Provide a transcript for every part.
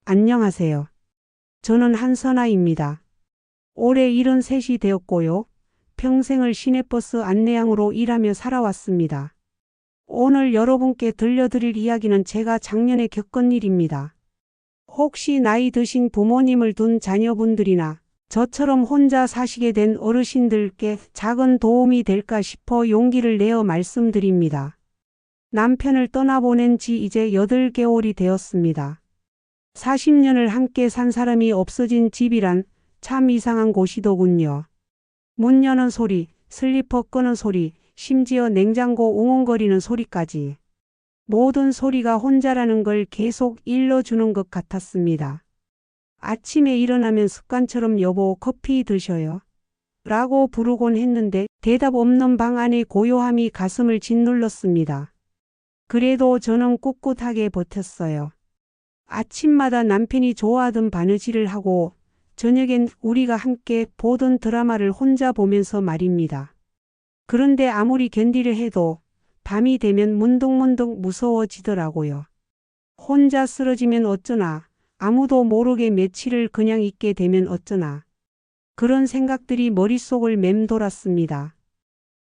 안녕하세요. 저는 한선아입니다. 올해 73이 되었고요. 평생을 시내버스 안내양으로 일하며 살아왔습니다. 오늘 여러분께 들려드릴 이야기는 제가 작년에 겪은 일입니다. 혹시 나이 드신 부모님을 둔 자녀분들이나 저처럼 혼자 사시게 된 어르신들께 작은 도움이 될까 싶어 용기를 내어 말씀드립니다. 남편을 떠나보낸 지 이제 8개월이 되었습니다. 40년을 함께 산 사람이 없어진 집이란 참 이상한 곳이더군요. 문 여는 소리, 슬리퍼 끄는 소리, 심지어 냉장고 웅웅거리는 소리까지. 모든 소리가 혼자라는 걸 계속 일러주는 것 같았습니다. 아침에 일어나면 습관처럼 여보 커피 드셔요? 라고 부르곤 했는데 대답 없는 방 안의 고요함이 가슴을 짓눌렀습니다. 그래도 저는 꿋꿋하게 버텼어요. 아침마다 남편이 좋아하던 바느질을 하고 저녁엔 우리가 함께 보던 드라마를 혼자 보면서 말입니다. 그런데 아무리 견디려 해도 밤이 되면 문득문득 무서워지더라고요. 혼자 쓰러지면 어쩌나, 아무도 모르게 며칠을 그냥 있게 되면 어쩌나. 그런 생각들이 머릿속을 맴돌았습니다.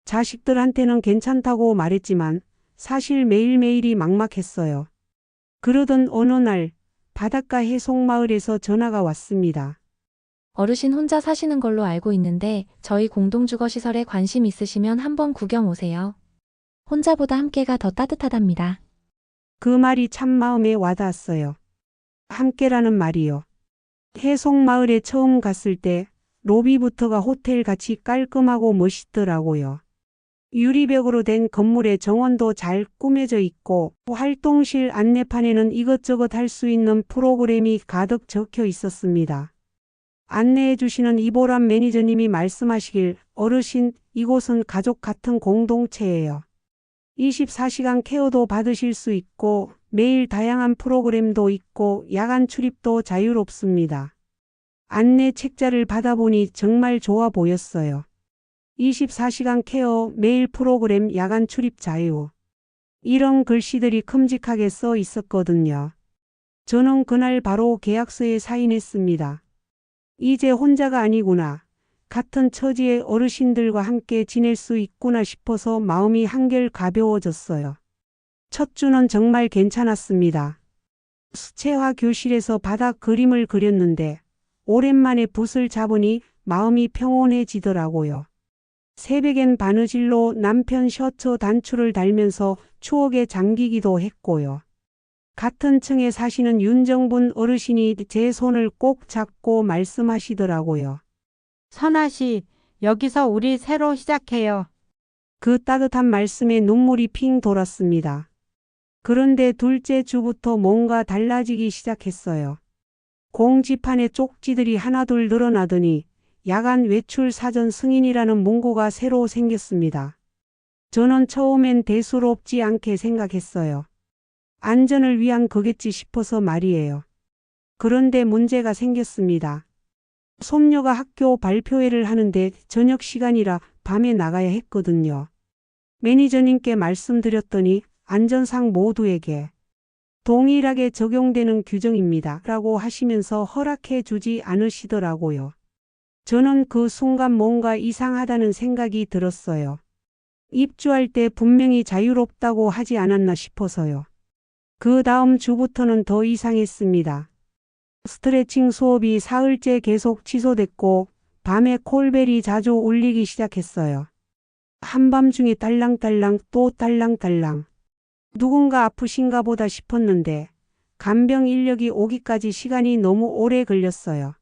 자식들한테는 괜찮다고 말했지만 사실 매일매일이 막막했어요. 그러던 어느 날 바닷가 해송마을에서 전화가 왔습니다. 어르신 혼자 사시는 걸로 알고 있는데 저희 공동주거시설에 관심 있으시면 한번 구경 오세요. 혼자보다 함께가 더 따뜻하답니다. 그 말이 참 마음에 와닿았어요. 함께라는 말이요. 해송마을에 처음 갔을 때 로비부터가 호텔같이 깔끔하고 멋있더라고요. 유리벽으로 된 건물에 정원도 잘 꾸며져 있고 활동실 안내판에는 이것저것 할 수 있는 프로그램이 가득 적혀 있었습니다. 안내해 주시는 이보람 매니저님이 말씀하시길 어르신 이곳은 가족 같은 공동체예요. 24시간 케어도 받으실 수 있고 매일 다양한 프로그램도 있고 야간 출입도 자유롭습니다. 안내 책자를 받아보니 정말 좋아 보였어요. 24시간 케어, 매일 프로그램, 야간 출입 자유. 이런 글씨들이 큼직하게 써 있었거든요. 저는 그날 바로 계약서에 사인했습니다. 이제 혼자가 아니구나. 같은 처지의 어르신들과 함께 지낼 수 있구나 싶어서 마음이 한결 가벼워졌어요. 첫 주는 정말 괜찮았습니다. 수채화 교실에서 바닥 그림을 그렸는데 오랜만에 붓을 잡으니 마음이 평온해지더라고요. 새벽엔 바느질로 남편 셔츠 단추를 달면서 추억에 잠기기도 했고요. 같은 층에 사시는 윤정분 어르신이 제 손을 꼭 잡고 말씀하시더라고요. 선아 씨, 여기서 우리 새로 시작해요. 그 따뜻한 말씀에 눈물이 핑 돌았습니다. 그런데 둘째 주부터 뭔가 달라지기 시작했어요. 공지판에 쪽지들이 하나둘 늘어나더니 야간 외출 사전 승인이라는 문구가 새로 생겼습니다. 저는 처음엔 대수롭지 않게 생각했어요. 안전을 위한 거겠지 싶어서 말이에요. 그런데 문제가 생겼습니다. 손녀가 학교 발표회를 하는데 저녁 시간이라 밤에 나가야 했거든요. 매니저님께 말씀드렸더니 안전상 모두에게 동일하게 적용되는 규정입니다. 라고 하시면서 허락해 주지 않으시더라고요. 저는 그 순간 뭔가 이상하다는 생각이 들었어요. 입주할 때 분명히 자유롭다고 하지 않았나 싶어서요. 그 다음 주부터는 더 이상했습니다. 스트레칭 수업이 사흘째 계속 취소됐고 밤에 콜벨이 자주 울리기 시작했어요. 한밤중에 딸랑딸랑 또 딸랑딸랑. 누군가 아프신가 보다 싶었는데 간병 인력이 오기까지 시간이 너무 오래 걸렸어요.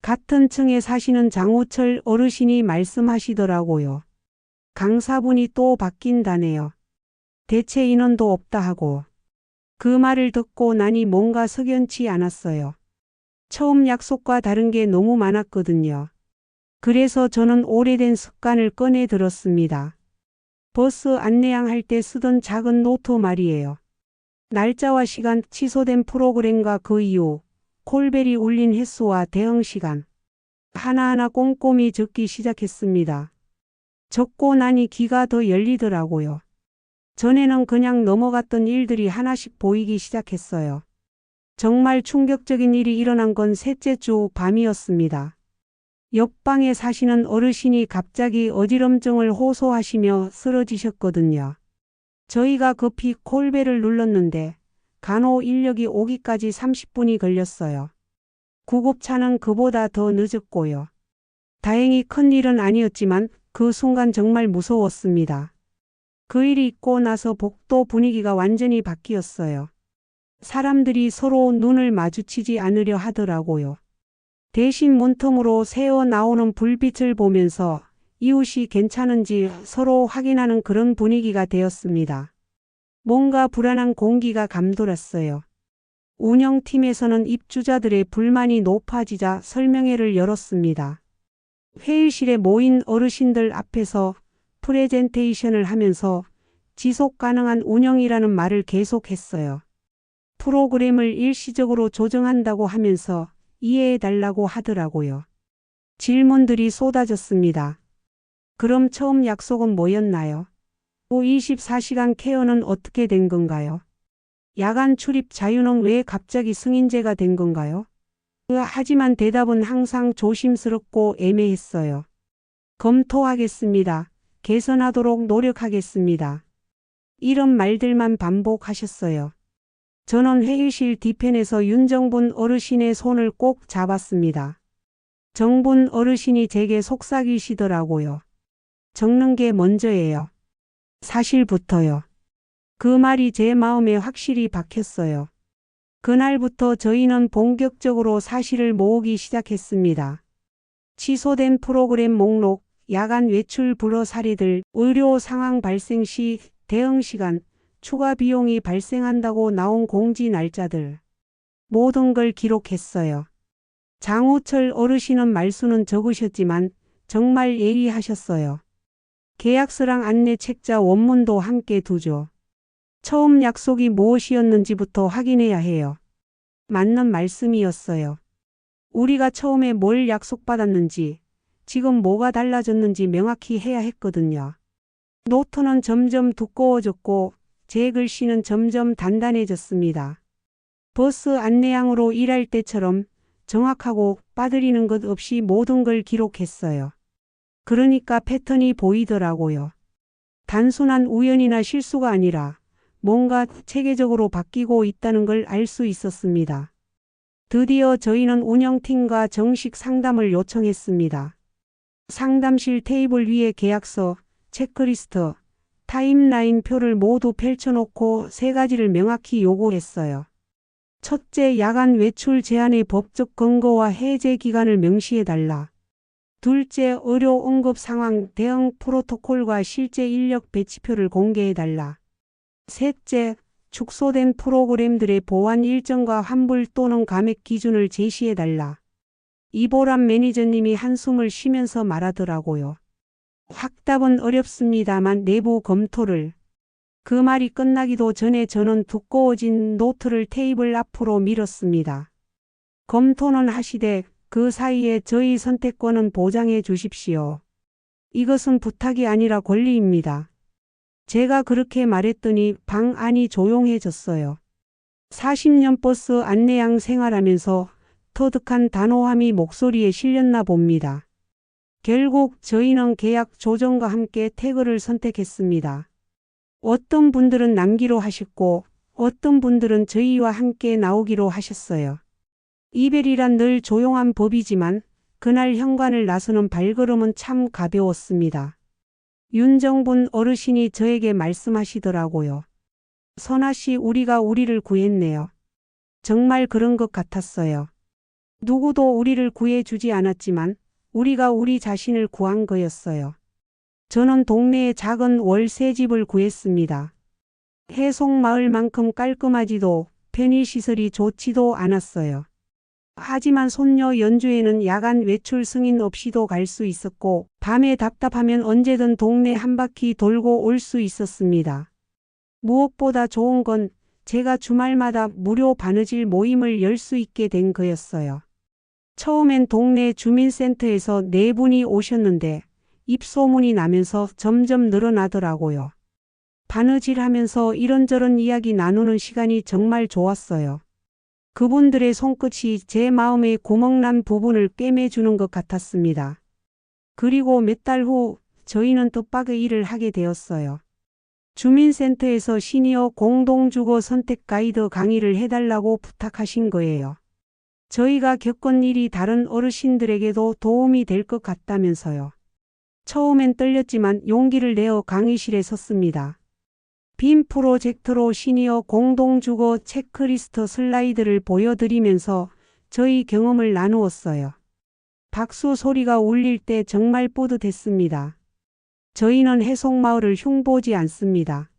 같은 층에 사시는 장우철 어르신이 말씀하시더라고요. 강사분이 또 바뀐다네요. 대체 인원도 없다 하고. 그 말을 듣고 나니 뭔가 석연치 않았어요. 처음 약속과 다른 게 너무 많았거든요. 그래서 저는 오래된 습관을 꺼내 들었습니다. 버스 안내양 할 때 쓰던 작은 노트 말이에요. 날짜와 시간, 취소된 프로그램과 그 이유, 콜벨이 울린 횟수와 대응 시간. 하나하나 꼼꼼히 적기 시작했습니다. 적고 나니 귀가 더 열리더라고요. 전에는 그냥 넘어갔던 일들이 하나씩 보이기 시작했어요. 정말 충격적인 일이 일어난 건 셋째 주 밤이었습니다. 옆방에 사시는 어르신이 갑자기 어지럼증을 호소하시며 쓰러지셨거든요. 저희가 급히 콜벨을 눌렀는데 간호 인력이 오기까지 30분이 걸렸어요. 구급차는 그보다 더 늦었고요. 다행히 큰일은 아니었지만 그 순간 정말 무서웠습니다. 그 일이 있고 나서 복도 분위기가 완전히 바뀌었어요. 사람들이 서로 눈을 마주치지 않으려 하더라고요. 대신 문틈으로 새어 나오는 불빛을 보면서 이웃이 괜찮은지 서로 확인하는 그런 분위기가 되었습니다. 뭔가 불안한 공기가 감돌았어요. 운영팀에서는 입주자들의 불만이 높아지자 설명회를 열었습니다. 회의실에 모인 어르신들 앞에서 프레젠테이션을 하면서 지속 가능한 운영이라는 말을 계속했어요. 프로그램을 일시적으로 조정한다고 하면서 이해해달라고 하더라고요. 질문들이 쏟아졌습니다. 그럼 처음 약속은 뭐였나요? 24시간 케어는 어떻게 된 건가요? 야간 출입 자유는 왜 갑자기 승인제가 된 건가요? 하지만 대답은 항상 조심스럽고 애매했어요. 검토하겠습니다. 개선하도록 노력하겠습니다. 이런 말들만 반복하셨어요. 저는 회의실 뒤편에서 윤정분 어르신의 손을 꼭 잡았습니다. 정분 어르신이 제게 속삭이시더라고요. 적는 게 먼저예요. 사실부터요. 그 말이 제 마음에 확실히 박혔어요. 그날부터 저희는 본격적으로 사실을 모으기 시작했습니다. 취소된 프로그램 목록, 야간 외출 불허 사례들, 의료 상황 발생 시 대응 시간, 추가 비용이 발생한다고 나온 공지 날짜들. 모든 걸 기록했어요. 장우철 어르신은 말수는 적으셨지만 정말 예리하셨어요. 계약서랑 안내 책자 원문도 함께 두죠. 처음 약속이 무엇이었는지부터 확인해야 해요. 맞는 말씀이었어요. 우리가 처음에 뭘 약속받았는지, 지금 뭐가 달라졌는지 명확히 해야 했거든요. 노트는 점점 두꺼워졌고 제 글씨는 점점 단단해졌습니다. 버스 안내양으로 일할 때처럼 정확하고 빠뜨리는 것 없이 모든 걸 기록했어요. 그러니까 패턴이 보이더라고요. 단순한 우연이나 실수가 아니라 뭔가 체계적으로 바뀌고 있다는 걸 알 수 있었습니다. 드디어 저희는 운영팀과 정식 상담을 요청했습니다. 상담실 테이블 위에 계약서, 체크리스트, 타임라인 표를 모두 펼쳐놓고 세 가지를 명확히 요구했어요. 첫째, 야간 외출 제한의 법적 근거와 해제 기간을 명시해달라. 둘째, 의료 응급 상황 대응 프로토콜과 실제 인력 배치표를 공개해달라. 셋째, 축소된 프로그램들의 보완 일정과 환불 또는 감액 기준을 제시해달라. 이보람 매니저님이 한숨을 쉬면서 말하더라고요. 확답은 어렵습니다만 내부 검토를. 그 말이 끝나기도 전에 저는 두꺼워진 노트를 테이블 앞으로 밀었습니다. 검토는 하시되 그 사이에 저희 선택권은 보장해 주십시오. 이것은 부탁이 아니라 권리입니다. 제가 그렇게 말했더니 방 안이 조용해졌어요. 40년 버스 안내양 생활하면서 터득한 단호함이 목소리에 실렸나 봅니다. 결국 저희는 계약 조정과 함께 태그를 선택했습니다. 어떤 분들은 남기로 하셨고 어떤 분들은 저희와 함께 나오기로 하셨어요. 이별이란 늘 조용한 법이지만 그날 현관을 나서는 발걸음은 참 가벼웠습니다. 윤정분 어르신이 저에게 말씀하시더라고요. 선아 씨, 우리가 우리를 구했네요. 정말 그런 것 같았어요. 누구도 우리를 구해주지 않았지만 우리가 우리 자신을 구한 거였어요. 저는 동네에 작은 월세집을 구했습니다. 해송마을만큼 깔끔하지도 편의시설이 좋지도 않았어요. 하지만 손녀 연주에는 야간 외출 승인 없이도 갈 수 있었고 밤에 답답하면 언제든 동네 한 바퀴 돌고 올 수 있었습니다. 무엇보다 좋은 건 제가 주말마다 무료 바느질 모임을 열 수 있게 된 거였어요. 처음엔 동네 주민센터에서 4분이 오셨는데 입소문이 나면서 점점 늘어나더라고요. 바느질하면서 이런저런 이야기 나누는 시간이 정말 좋았어요. 그분들의 손끝이 제 마음의 구멍난 부분을 꿰매주는 것 같았습니다. 그리고 몇 달 후 저희는 뜻밖의 일을 하게 되었어요. 주민센터에서 시니어 공동주거 선택 가이드 강의를 해달라고 부탁하신 거예요. 저희가 겪은 일이 다른 어르신들에게도 도움이 될 것 같다면서요. 처음엔 떨렸지만 용기를 내어 강의실에 섰습니다. 빔 프로젝터로 시니어 공동주거 체크리스트 슬라이드를 보여드리면서 저희 경험을 나누었어요. 박수 소리가 울릴 때 정말 뿌듯했습니다. 저희는 해송마을을 흉보지 않습니다.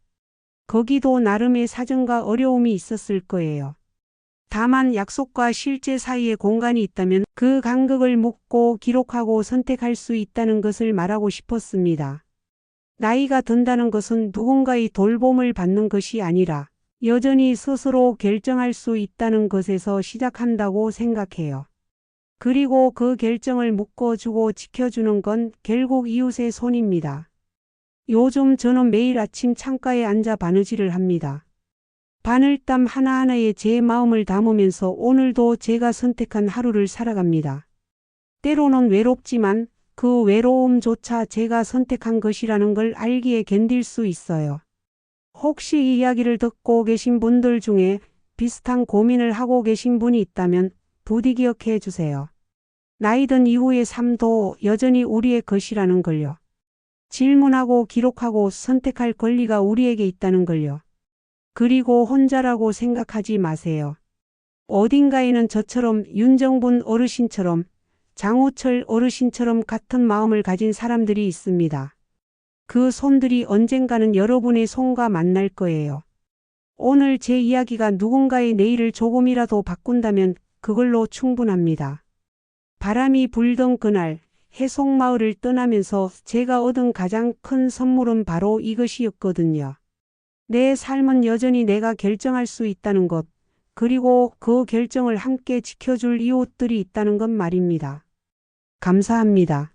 거기도 나름의 사정과 어려움이 있었을 거예요. 다만 약속과 실제 사이에 공간이 있다면 그 간극을 묻고 기록하고 선택할 수 있다는 것을 말하고 싶었습니다. 나이가 든다는 것은 누군가의 돌봄을 받는 것이 아니라 여전히 스스로 결정할 수 있다는 것에서 시작한다고 생각해요. 그리고 그 결정을 묶어주고 지켜주는 건 결국 이웃의 손입니다. 요즘 저는 매일 아침 창가에 앉아 바느질을 합니다. 바늘땀 하나하나에 제 마음을 담으면서 오늘도 제가 선택한 하루를 살아갑니다. 때로는 외롭지만 그 외로움조차 제가 선택한 것이라는 걸 알기에 견딜 수 있어요. 혹시 이 이야기를 듣고 계신 분들 중에 비슷한 고민을 하고 계신 분이 있다면 부디 기억해 주세요. 나이 든 이후의 삶도 여전히 우리의 것이라는 걸요. 질문하고 기록하고 선택할 권리가 우리에게 있다는 걸요. 그리고 혼자라고 생각하지 마세요. 어딘가에는 저처럼 윤정분 어르신처럼 장우철 어르신처럼 같은 마음을 가진 사람들이 있습니다. 그 손들이 언젠가는 여러분의 손과 만날 거예요. 오늘 제 이야기가 누군가의 내일을 조금이라도 바꾼다면 그걸로 충분합니다. 바람이 불던 그날 해송마을을 떠나면서 제가 얻은 가장 큰 선물은 바로 이것이었거든요. 내 삶은 여전히 내가 결정할 수 있다는 것, 그리고 그 결정을 함께 지켜줄 이웃들이 있다는 것 말입니다. 감사합니다.